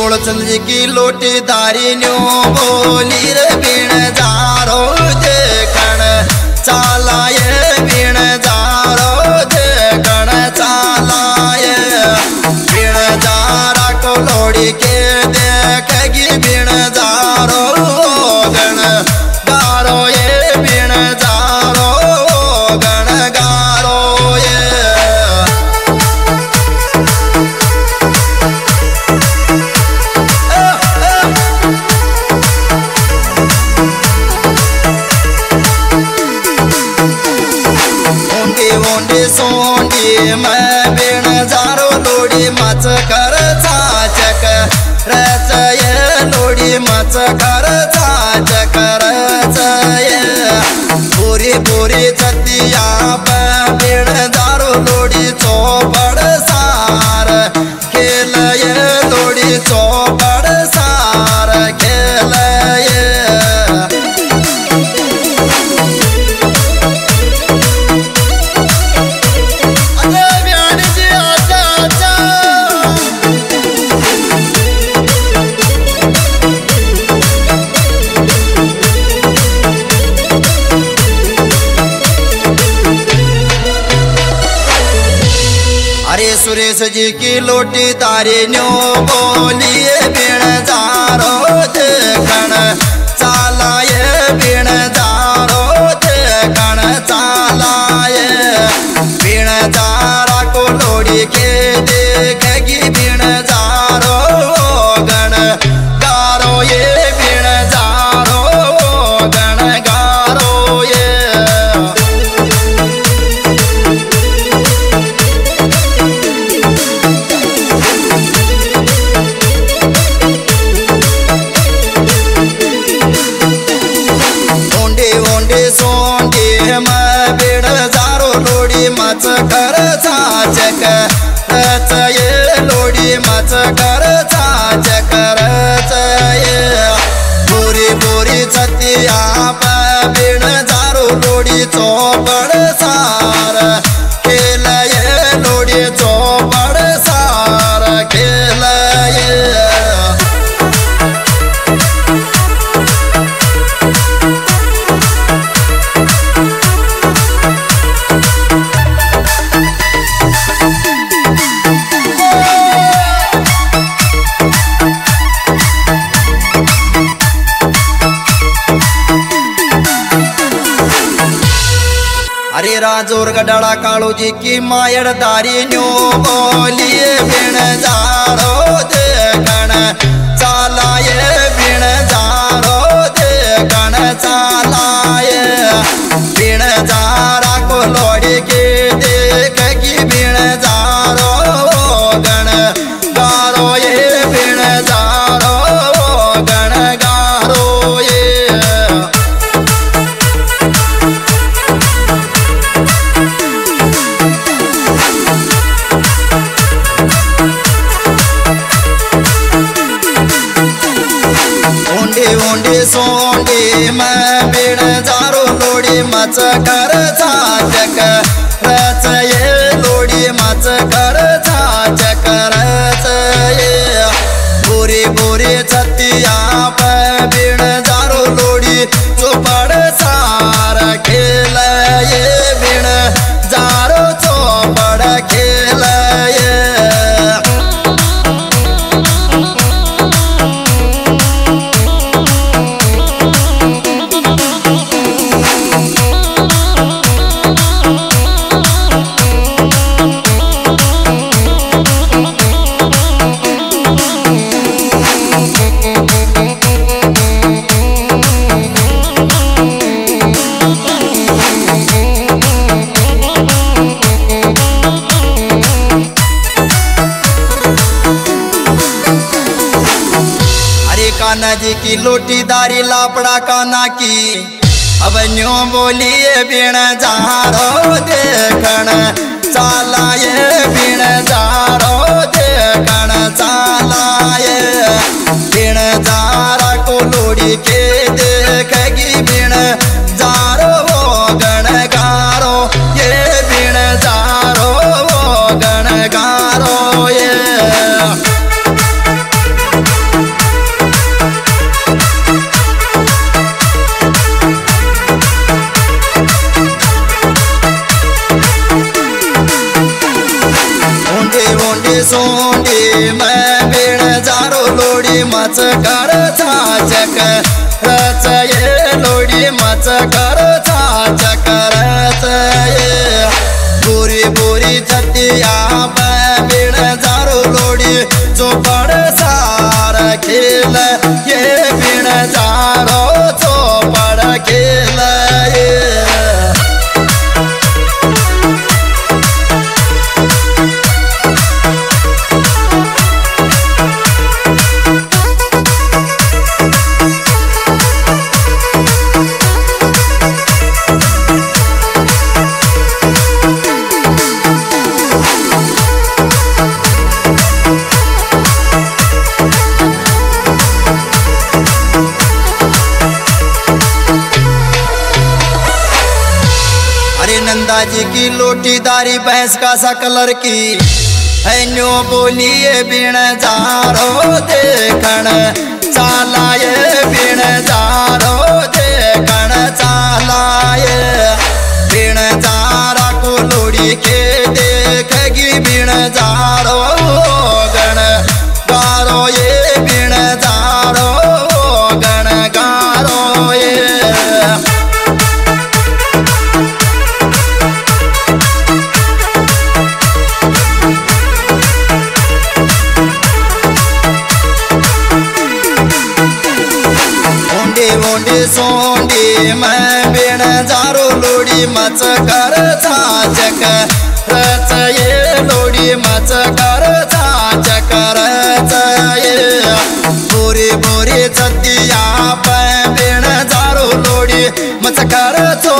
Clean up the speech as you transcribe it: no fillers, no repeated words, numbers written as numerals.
गोलचंद जी की लोटी दारी न्यो बोली रे बीण जारो देखण चालाए बीण जारो देखण चालाए बीण जारा को लोड़ी के देखेगी बीण जारो गण गारो ये बीण जारो गण गारो ये सोंडी मैं बीण जारो लोड़ी मच कर चाचक रचये लोड़ी मच कर चाचक रचये पूरी पूरी चतिया बीण जारो लोड़ी चौपड़ सार खेलये लोड़ी चौपड़ सार खेलये सुरेश जी की लोटी तारी न्यो बोलिए बीण जारो देखण चालाए बीण जारो देखण चालाए बीण जारा को लोड़ी के देखेगी बीण जारो गण गारो ये बीण जारो गण गारो ये सोंडी मैं बीण जारो लोड़ी मच कर चाचक रचये लोड़ी मच कर चाचक रचये पूरी पूरी छतिया बीण जारो लोड़ी चौपड़ सार खेलये लोड़ी चौपड़ सार खेलये अरे राजोर गडाड़ा कालू जी की मायड़ दारी न्यो बोलिए बीण जारो देखण चालाए बीण जारो देखण चालाए बीण जारा को लोड़ी के देखेगी बीण जारो गण गारो ये बीण जारो गण गारो ये सोंडी मैं बीण जारो लोड़ी मच कर चाचक रचये लोड़ी मच कर चाचक रचये पूरी पूरी छतिया बीण जारो लोड़ी चौपड़ सार खेलये बीण जारो चौपड़ खेलये कान्हा जी की लोटी दारी लापड़ा कान्हा की अब न्यो बोलिए बीण जारो देखण चालाए बीण जारो देखण चालाए बीण जारा को लोड़ी के देखेगी बीण जारो गण गारो ये बीण जारो गण गारो ये वोंडी सोंडी मैं बिण जारो लोडी मच कर छाचक रच ये लोडी मच कर छाचक रच ये बुरी बुरी छतिया मैं बिण जारो लोडी जो बड़ सार खेल ये बिण जारो जो बड़ खेल ये नंदा जी की लोटीदारी भैंस का सा कलर की है न्यो बोलिए बिण जारो देखण चालाए बिण जारो देखण चालाए बिण जारा को लोड़ी के देखेगी बिण जारो गण गारो ये बिण जारो गण गारो ये वोंडी सोंडी मैं बिण जारो लोडी मच कर छाचक रच ये लोडी मच कर छाचक रच ये बुरी बुरी छतिया मैं बिण जारो लोडी मच कर छो